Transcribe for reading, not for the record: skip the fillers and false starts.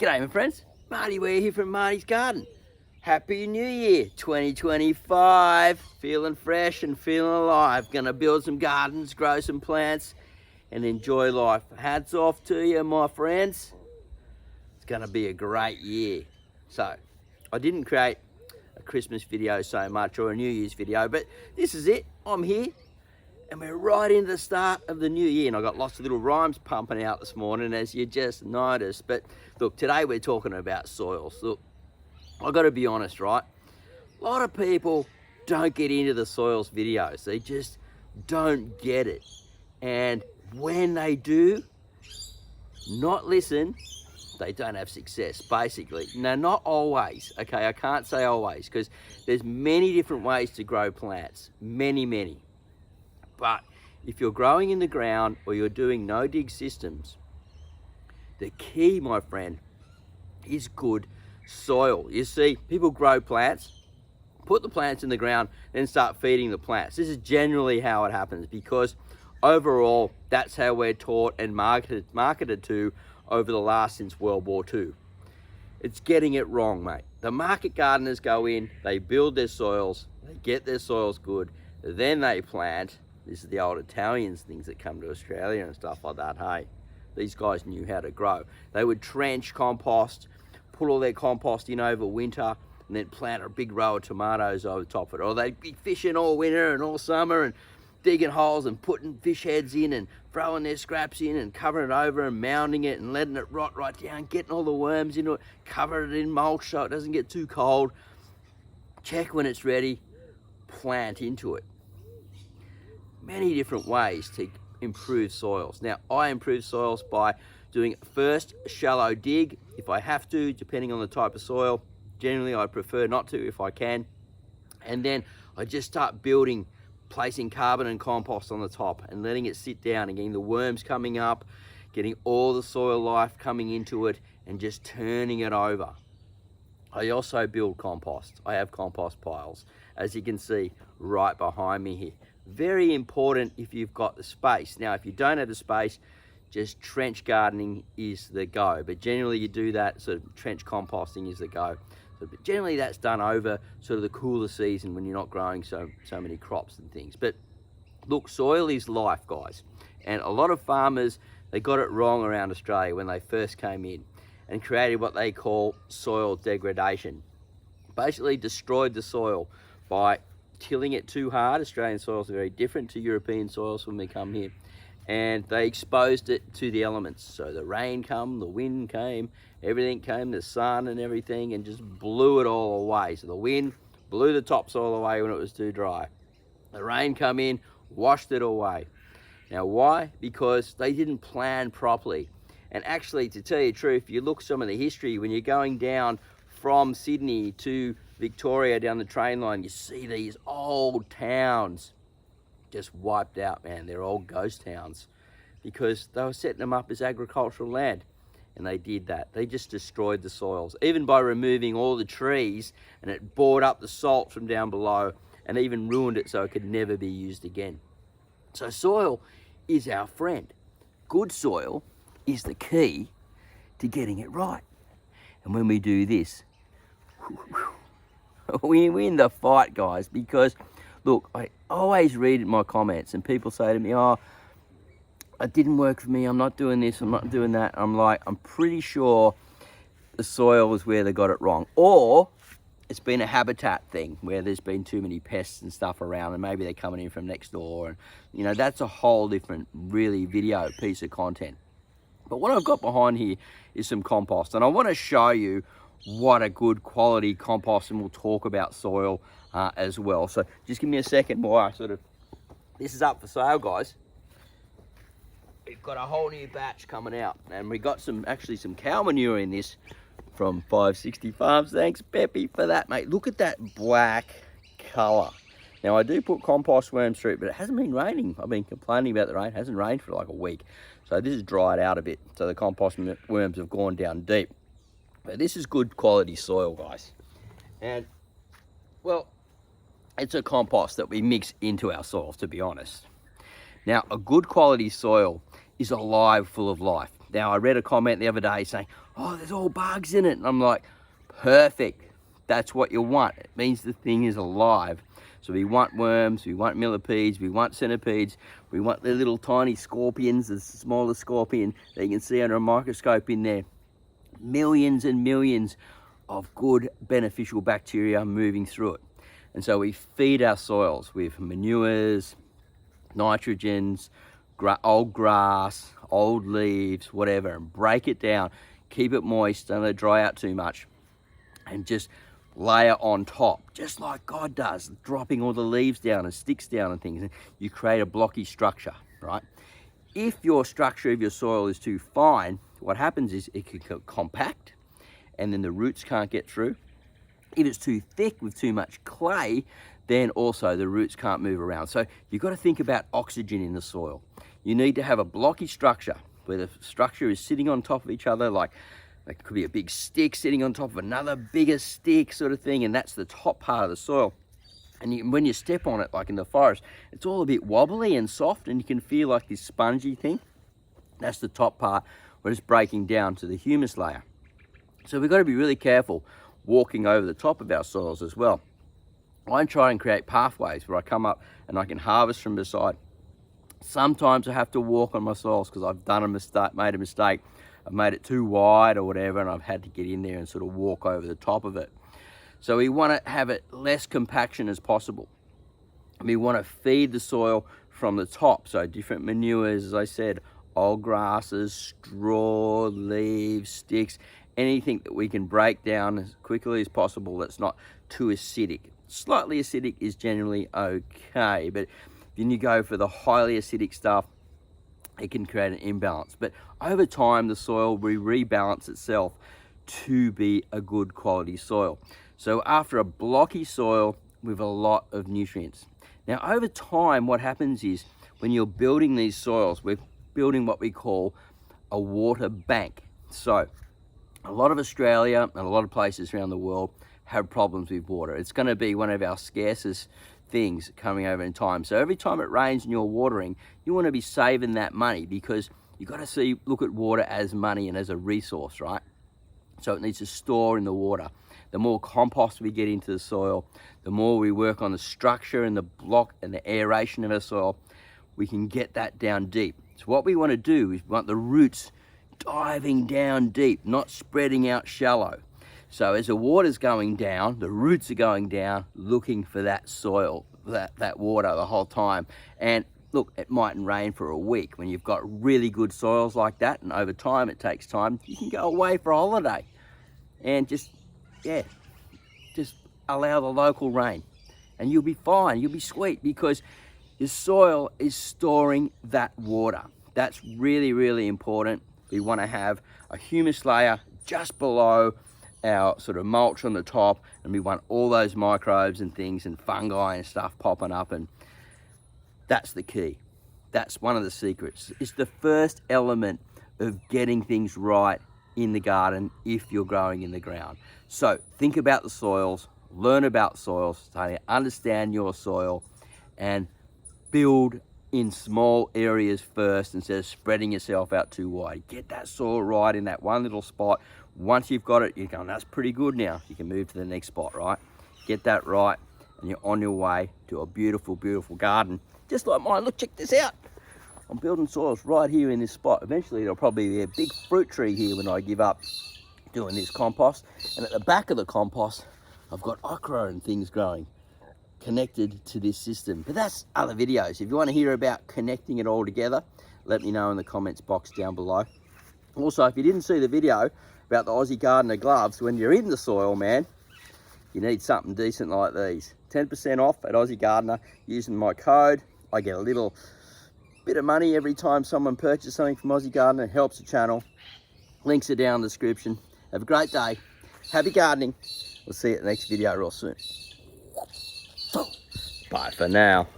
G'day my friends, Marty Ware here from Marty's Garden. Happy New Year 2025. Feeling fresh and feeling alive. Gonna build some gardens, grow some plants and enjoy life. Hats off to you my friends. It's gonna be a great year. So I didn't create a Christmas video so much or a New Year's video, but this is it. I'm here and we're right into the start of the new year, and I got lots of little rhymes pumping out this morning, as you just noticed. But look, today we're talking about soils. Look, I've got to be honest, right? A lot of people don't get into the soils videos. They just don't get it. And when they do not listen, they don't have success, basically. Now, not always, okay? I can't say always, because there's many different ways to grow plants. Many. But if you're growing in the ground or you're doing no-dig systems, the key, my friend, is good soil. You see, people grow plants, put the plants in the ground, then start feeding the plants. This is generally how it happens, because overall, that's how we're taught and marketed to over the last since World War II. It's getting it wrong, mate. The market gardeners go in, they build their soils, they get their soils good, then they plant. This is the old Italians things that come to Australia and stuff like that. Hey, these guys knew how to grow. They would trench compost, put all their compost in over winter, and then plant a big row of tomatoes over the top of it. Or they'd be fishing all winter and all summer and digging holes and putting fish heads in and throwing their scraps in and covering it over and mounding it and letting it rot right down, getting all the worms into it, covering it in mulch so it doesn't get too cold. Check when it's ready, plant into it. Many different ways to improve soils. Now, I improve soils by doing first shallow dig if I have to, depending on the type of soil. Generally, I prefer not to if I can. And then I just start building, placing carbon and compost on the top and letting it sit down and getting the worms coming up, getting all the soil life coming into it and just turning it over. I also build compost. I have compost piles, as you can see right behind me here. Very important if you've got the space. Now, if you don't have the space, just trench gardening is the go. But generally you do that, sort of trench composting is the go. But generally that's done over sort of the cooler season when you're not growing so many crops and things. But look, soil is life, guys. And a lot of farmers, they got it wrong around Australia when they first came in and created what they call soil degradation. Basically destroyed the soil by tilling it too hard. Australian soils are very different to European soils when we come here. And they exposed it to the elements. So the rain came, the wind came, everything came, the sun and everything, and just blew it all away. So the wind blew the topsoil away when it was too dry. The rain come in, washed it away. Now why? Because they didn't plan properly. And actually, to tell you the truth, you look some of the history, when you're going down from Sydney to Victoria down the train line, you see these old towns just wiped out, man. They're all ghost towns because they were setting them up as agricultural land, and they did that. They just destroyed the soils, even by removing all the trees, and it bored up the salt from down below and even ruined it so it could never be used again. So soil is our friend. Good soil is the key to getting it right. And when we do this, we win the fight, guys, because look, I always read my comments and people say to me, oh, it didn't work for me, I'm not doing this, I'm not doing that. I'm like, I'm pretty sure the soil is where they got it wrong, or it's been a habitat thing where there's been too many pests and stuff around and maybe they're coming in from next door, and you know, that's a whole different really video piece of content. But what I've got behind here is some compost, and I want to show you what a good quality compost, and we'll talk about soil as well. So just give me a second while I sort of, this is up for sale, guys. We've got a whole new batch coming out, and we got actually some cow manure in this from 560 Farms. Thanks, Peppy, for that, mate. Look at that black color. Now, I do put compost worms through it, but it hasn't been raining. I've been complaining about the rain. It hasn't rained for like a week. So this has dried out a bit. So the compost worms have gone down deep. But this is good quality soil, guys. And, well, it's a compost that we mix into our soils, to be honest. Now, a good quality soil is alive, full of life. Now, I read a comment the other day saying, oh, there's all bugs in it. And I'm like, perfect. That's what you want. It means the thing is alive. So we want worms, we want millipedes, we want centipedes, we want the little tiny scorpions, the smallest scorpion that you can see under a microscope in there. Millions and millions of good beneficial bacteria moving through it. And so we feed our soils with manures, nitrogens, old grass, old leaves, whatever, and break it down, keep it moist, don't let it dry out too much, and just layer on top, just like God does, dropping all the leaves down and sticks down and things. And you create a blocky structure, right? If your structure of your soil is too fine, what happens is it can compact and then the roots can't get through. If it's too thick with too much clay, then also the roots can't move around. So you've got to think about oxygen in the soil. You need to have a blocky structure where the structure is sitting on top of each other, like it could be a big stick sitting on top of another bigger stick sort of thing, and that's the top part of the soil. And when you step on it, like in the forest, it's all a bit wobbly and soft, and you can feel like this spongy thing. That's the top part where it's breaking down to the humus layer. So we've got to be really careful walking over the top of our soils as well. I try and create pathways where I come up and I can harvest from beside. Sometimes I have to walk on my soils because I've made a mistake. I've made it too wide or whatever, and I've had to get in there and sort of walk over the top of it. So we want to have it less compaction as possible. We want to feed the soil from the top, so different manures, as I said, old grasses, straw, leaves, sticks, anything that we can break down as quickly as possible that's not too acidic. Slightly acidic is generally okay, but then you go for the highly acidic stuff, it can create an imbalance. But over time, the soil will rebalance itself to be a good quality soil. So after a blocky soil with a lot of nutrients. Now over time, what happens is when you're building these soils, we're building what we call a water bank. So a lot of Australia and a lot of places around the world have problems with water. It's going to be one of our scarcest things coming over in time. So every time it rains and you're watering, you want to be saving that money, because you've got to look at water as money and as a resource, right? So it needs to store in the water. The more compost we get into the soil, the more we work on the structure and the block and the aeration of our soil, we can get that down deep. So what we want to do is we want the roots diving down deep, not spreading out shallow. So as the water's going down, the roots are going down, looking for that soil, that water the whole time. And look, it mightn't rain for a week. When you've got really good soils like that, and over time, it takes time, you can go away for a holiday and just allow the local rain and you'll be fine, you'll be sweet, because your soil is storing that water. That's really, really important. We want to have a humus layer just below our sort of mulch on the top, and we want all those microbes and things and fungi and stuff popping up, and that's the key. That's one of the secrets. It's the first element of getting things right in the garden if you're growing in the ground. So think about the soils, learn about soils, understand your soil, and build in small areas first instead of spreading yourself out too wide. Get that soil right in that one little spot. Once you've got it, you're going, that's pretty good now. You can move to the next spot, right? Get that right, and you're on your way to a beautiful, beautiful garden, just like mine. Look, check this out. I'm building soils right here in this spot. Eventually, there'll probably be a big fruit tree here when I give up doing this compost. And at the back of the compost, I've got okra and things growing connected to this system. But that's other videos. If you want to hear about connecting it all together, let me know in the comments box down below. Also, if you didn't see the video about the Aussie Gardener gloves, when you're in the soil, man, you need something decent like these. 10% off at Aussie Gardener using my code. I get a little bit of money every time someone purchases something from Aussie Gardener. It helps the channel. Links are down in the description. Have a great day. Happy gardening. We'll see you at the next video real soon. Bye for now.